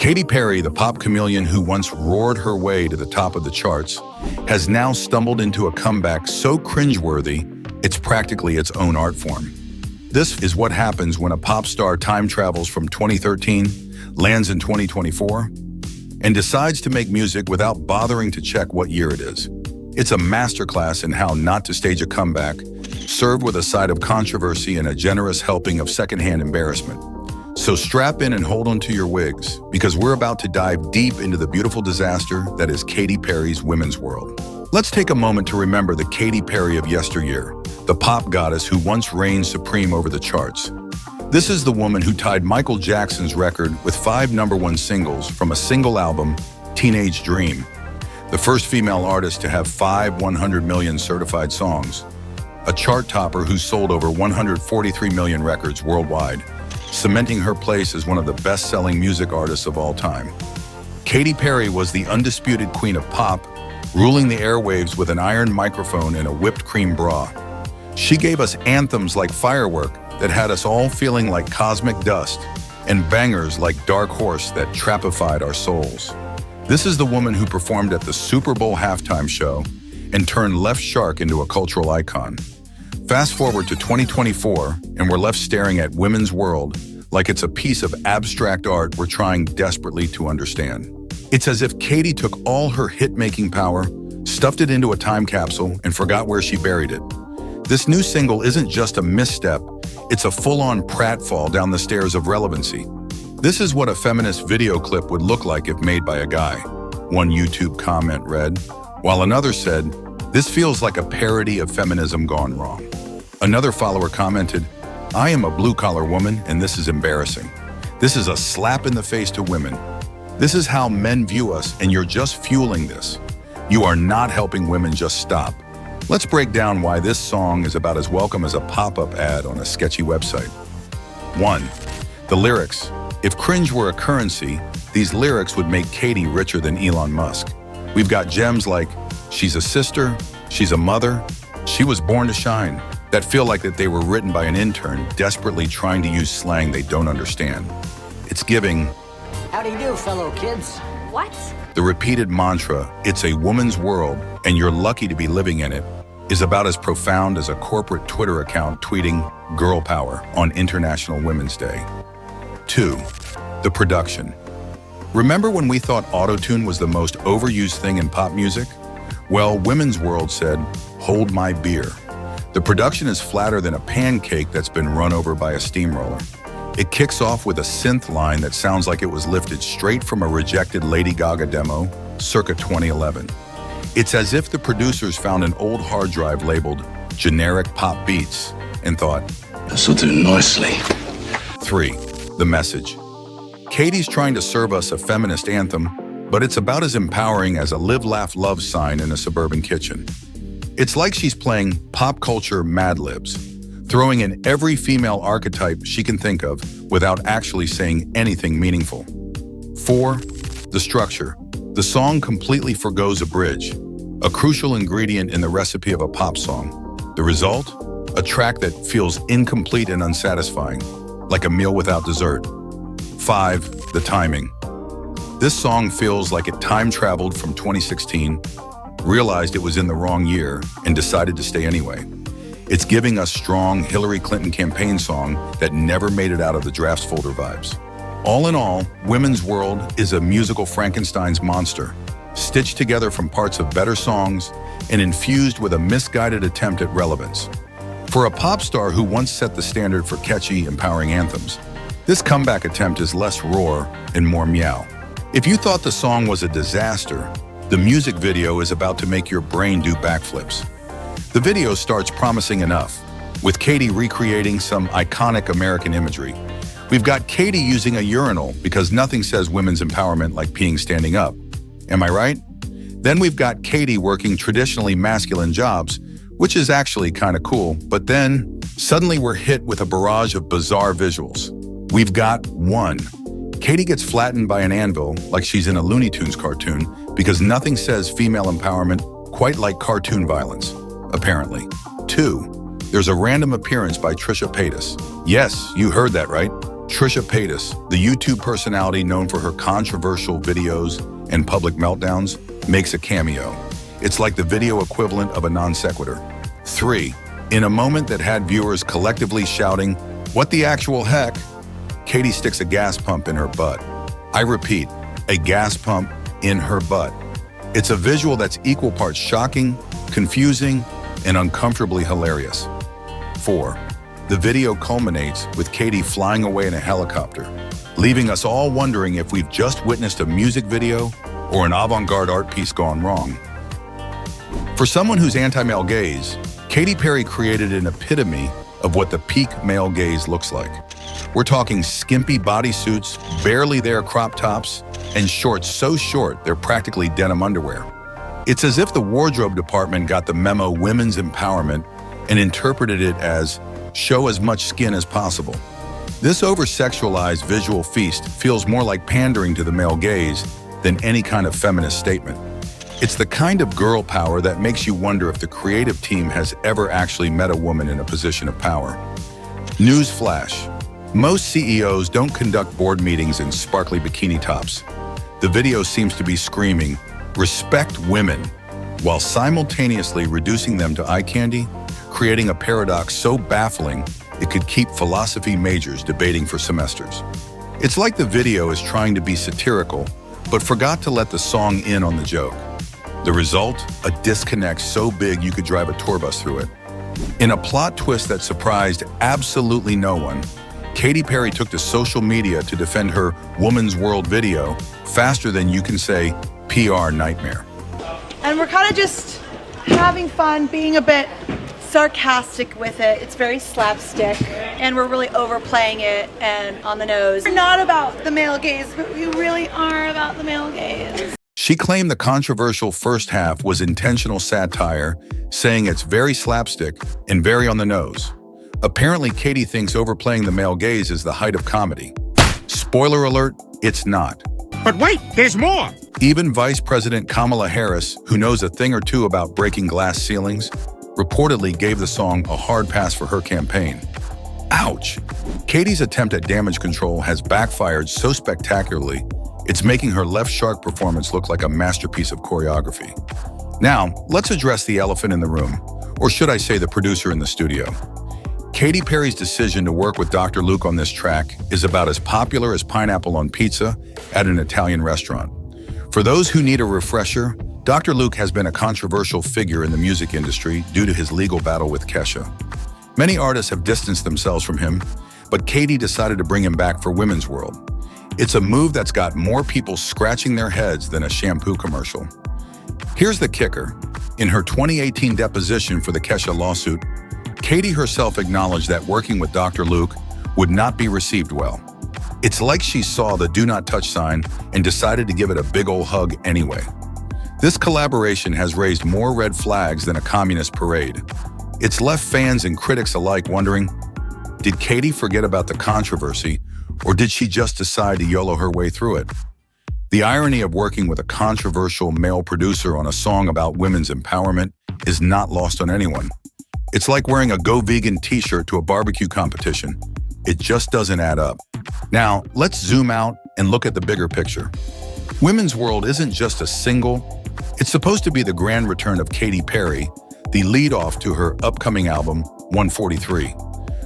Katy Perry, the pop chameleon who once roared her way to the top of the charts, has now stumbled into a comeback so cringeworthy, it's practically its own art form. This is what happens when a pop star time travels from 2013, lands in 2024, and decides to make music without bothering to check what year it is. It's a masterclass in how not to stage a comeback, served with a side of controversy and a generous helping of secondhand embarrassment. So strap in and hold on to your wigs, because we're about to dive deep into the beautiful disaster that is Katy Perry's women's world. Let's take a moment to remember the Katy Perry of yesteryear, the pop goddess who once reigned supreme over the charts. This is the woman who tied Michael Jackson's record with 5 #1 singles from a single album, Teenage Dream, the first female artist to have 5 100 million certified songs, a chart topper who sold over 143 million records worldwide, cementing her place as one of the best-selling music artists of all time. Katy Perry was the undisputed queen of pop, ruling the airwaves with an iron microphone and a whipped cream bra. She gave us anthems like Firework that had us all feeling like cosmic dust, and bangers like Dark Horse that trapified our souls. This is the woman who performed at the Super Bowl halftime show and turned Left Shark into a cultural icon. Fast forward to 2024, and we're left staring at women's world like it's a piece of abstract art we're trying desperately to understand. It's as if Katy took all her hit-making power, stuffed it into a time capsule, and forgot where she buried it. This new single isn't just a misstep, it's a full-on pratfall down the stairs of relevancy. This is what a feminist video clip would look like if made by a guy, one YouTube comment read, while another said, "This feels like a parody of feminism gone wrong." Another follower commented, "I am a blue-collar woman and this is embarrassing. This is a slap in the face to women. This is how men view us and you're just fueling this. You are not helping women just stop." Let's break down why this song is about as welcome as a pop-up ad on a sketchy website. 1. The lyrics. If cringe were a currency, these lyrics would make Katy richer than Elon Musk. We've got gems like, "She's a sister," "She's a mother," "She was born to shine," that feel like that they were written by an intern desperately trying to use slang they don't understand. It's giving, "How do you do, fellow kids?" What? The repeated mantra, "It's a woman's world and you're lucky to be living in it," is about as profound as a corporate Twitter account tweeting "girl power" on International Women's Day. 2. The production. Remember when we thought autotune was the most overused thing in pop music? Well, Women's World said, "Hold my beer." The production is flatter than a pancake that's been run over by a steamroller. It kicks off with a synth line that sounds like it was lifted straight from a rejected Lady Gaga demo, circa 2011. It's as if the producers found an old hard drive labeled generic pop beats and thought, "This'll do nicely." 3. The message. Katy's trying to serve us a feminist anthem, but it's about as empowering as a live, laugh, love sign in a suburban kitchen. It's like she's playing pop culture Mad Libs, throwing in every female archetype she can think of without actually saying anything meaningful. 4. The structure. The song completely forgoes a bridge, a crucial ingredient in the recipe of a pop song. The result? A track that feels incomplete and unsatisfying, like a meal without dessert. 5. The timing. This song feels like it time traveled from 2016, realized it was in the wrong year, and decided to stay anyway. It's giving us strong Hillary Clinton campaign song that never made it out of the drafts folder vibes. All in all, Women's World is a musical Frankenstein's monster, stitched together from parts of better songs and infused with a misguided attempt at relevance. For a pop star who once set the standard for catchy, empowering anthems, this comeback attempt is less roar and more meow. If you thought the song was a disaster, the music video is about to make your brain do backflips. The video starts promising enough, with Katy recreating some iconic American imagery. We've got Katy using a urinal because nothing says women's empowerment like peeing standing up. Am I right? Then we've got Katy working traditionally masculine jobs, which is actually kind of cool, but then suddenly we're hit with a barrage of bizarre visuals. We've got 1. Katy gets flattened by an anvil like she's in a Looney Tunes cartoon because nothing says female empowerment quite like cartoon violence, apparently. 2. There's a random appearance by Trisha Paytas. Yes, you heard that right. Trisha Paytas, the YouTube personality known for her controversial videos and public meltdowns, makes a cameo. It's like the video equivalent of a non sequitur. 3. In a moment that had viewers collectively shouting, "What the actual heck?" Katy sticks a gas pump in her butt. I repeat, a gas pump in her butt. It's a visual that's equal parts shocking, confusing, and uncomfortably hilarious. 4. The video culminates with Katy flying away in a helicopter, leaving us all wondering if we've just witnessed a music video or an avant-garde art piece gone wrong. For someone who's anti-male gaze, Katy Perry created an epitome of what the peak male gaze looks like. We're talking skimpy bodysuits, barely there crop tops, and shorts so short they're practically denim underwear. It's as if the wardrobe department got the memo women's empowerment and interpreted it as show as much skin as possible. This over-sexualized visual feast feels more like pandering to the male gaze than any kind of feminist statement. It's the kind of girl power that makes you wonder if the creative team has ever actually met a woman in a position of power. News flash. Most CEOs don't conduct board meetings in sparkly bikini tops. The video seems to be screaming, "Respect women," while simultaneously reducing them to eye candy, creating a paradox so baffling it could keep philosophy majors debating for semesters. It's like the video is trying to be satirical, but forgot to let the song in on the joke. The result? A disconnect so big you could drive a tour bus through it. In a plot twist that surprised absolutely no one, Katy Perry took to social media to defend her Woman's World video faster than you can say PR nightmare. And we're kind of just having fun, being a bit sarcastic with it. It's very slapstick, and we're really overplaying it and on the nose. We're not about the male gaze, but we really are about the male gaze. She claimed the controversial first half was intentional satire, saying it's very slapstick and very on the nose. Apparently, Katy thinks overplaying the male gaze is the height of comedy. Spoiler alert, it's not. But wait, there's more! Even Vice President Kamala Harris, who knows a thing or two about breaking glass ceilings, reportedly gave the song a hard pass for her campaign. Ouch! Katy's attempt at damage control has backfired so spectacularly, it's making her left shark performance look like a masterpiece of choreography. Now, let's address the elephant in the room, or should I say the producer in the studio. Katy Perry's decision to work with Dr. Luke on this track is about as popular as pineapple on pizza at an Italian restaurant. For those who need a refresher, Dr. Luke has been a controversial figure in the music industry due to his legal battle with Kesha. Many artists have distanced themselves from him, but Katy decided to bring him back for Women's World. It's a move that's got more people scratching their heads than a shampoo commercial. Here's the kicker. In her 2018 deposition for the Kesha lawsuit, Katy herself acknowledged that working with Dr. Luke would not be received well. It's like she saw the do not touch sign and decided to give it a big ol' hug anyway. This collaboration has raised more red flags than a communist parade. It's left fans and critics alike wondering, did Katy forget about the controversy, or did she just decide to YOLO her way through it? The irony of working with a controversial male producer on a song about women's empowerment is not lost on anyone. It's like wearing a Go Vegan t-shirt to a barbecue competition. It just doesn't add up. Now, let's zoom out and look at the bigger picture. Women's World isn't just a single. It's supposed to be the grand return of Katy Perry, the lead-off to her upcoming album, 143.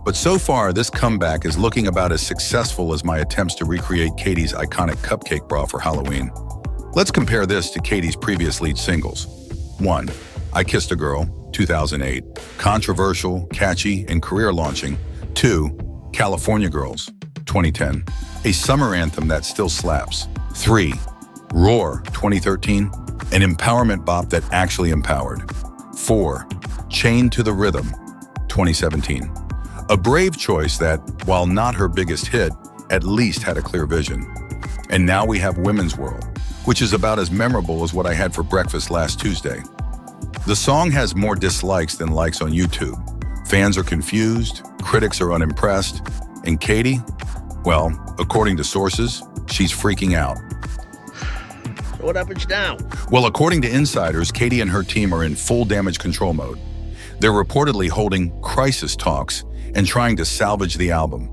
But so far, this comeback is looking about as successful as my attempts to recreate Katy's iconic cupcake bra for Halloween. Let's compare this to Katy's previous lead singles. 1. I Kissed a Girl, 2008. Controversial, catchy, and career-launching. 2. California Girls, 2010. A summer anthem that still slaps. 3. Roar, 2013. An empowerment bop that actually empowered. 4. Chained to the Rhythm, 2017. A brave choice that, while not her biggest hit, at least had a clear vision. And now we have Women's World, which is about as memorable as what I had for breakfast last Tuesday. The song has more dislikes than likes on YouTube. Fans are confused, critics are unimpressed, and Katy, well, according to sources, she's freaking out. So what happens now? Well, according to insiders, Katy and her team are in full damage control mode. They're reportedly holding crisis talks and trying to salvage the album.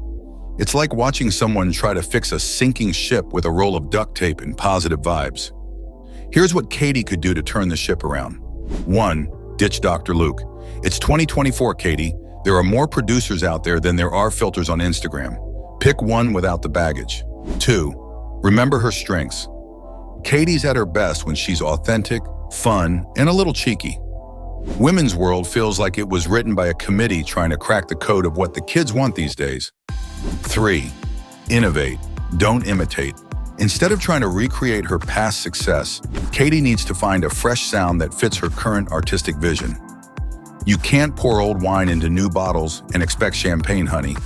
It's like watching someone try to fix a sinking ship with a roll of duct tape and positive vibes. Here's what Katy could do to turn the ship around. 1. Ditch Dr. Luke. It's 2024, Katy. There are more producers out there than there are filters on Instagram. Pick one without the baggage. 2. Remember her strengths. Katy's at her best when she's authentic, fun, and a little cheeky. Women's World feels like it was written by a committee trying to crack the code of what the kids want these days. 3. Innovate, don't imitate. Instead of trying to recreate her past success, Katy needs to find a fresh sound that fits her current artistic vision. You can't pour old wine into new bottles and expect champagne, honey.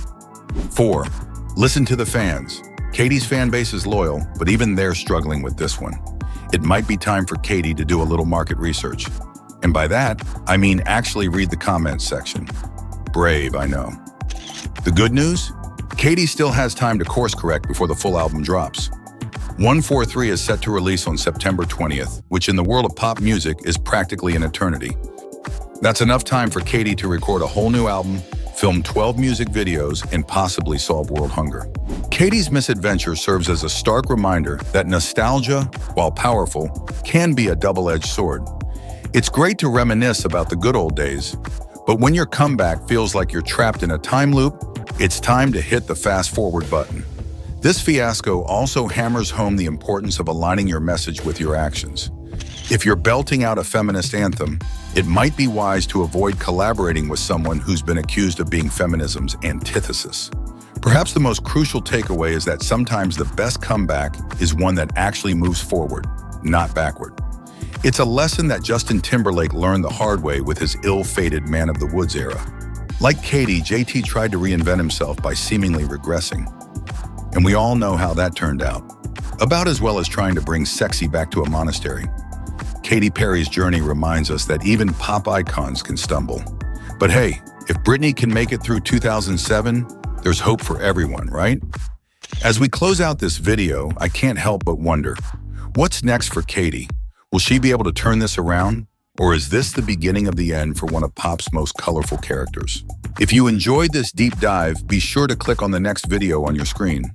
4. Listen to the fans. Katy's fan base is loyal, but even they're struggling with this one. It might be time for Katy to do a little market research. And by that, I mean actually read the comments section. Brave, I know. The good news? Katy still has time to course correct before the full album drops. 143 is set to release on September 20th, which in the world of pop music is practically an eternity. That's enough time for Katy to record a whole new album, film 12 music videos, and possibly solve world hunger. Katy's misadventure serves as a stark reminder that nostalgia, while powerful, can be a double-edged sword. It's great to reminisce about the good old days, but when your comeback feels like you're trapped in a time loop, it's time to hit the fast-forward button. This fiasco also hammers home the importance of aligning your message with your actions. If you're belting out a feminist anthem, it might be wise to avoid collaborating with someone who's been accused of being feminism's antithesis. Perhaps the most crucial takeaway is that sometimes the best comeback is one that actually moves forward, not backward. It's a lesson that Justin Timberlake learned the hard way with his ill-fated Man of the Woods era. Like Katy, JT tried to reinvent himself by seemingly regressing. And we all know how that turned out. About as well as trying to bring sexy back to a monastery. Katy Perry's journey reminds us that even pop icons can stumble. But hey, if Britney can make it through 2007, there's hope for everyone, right? As we close out this video, I can't help but wonder, what's next for Katy? Will she be able to turn this around? Or is this the beginning of the end for one of pop's most colorful characters? If you enjoyed this deep dive, be sure to click on the next video on your screen.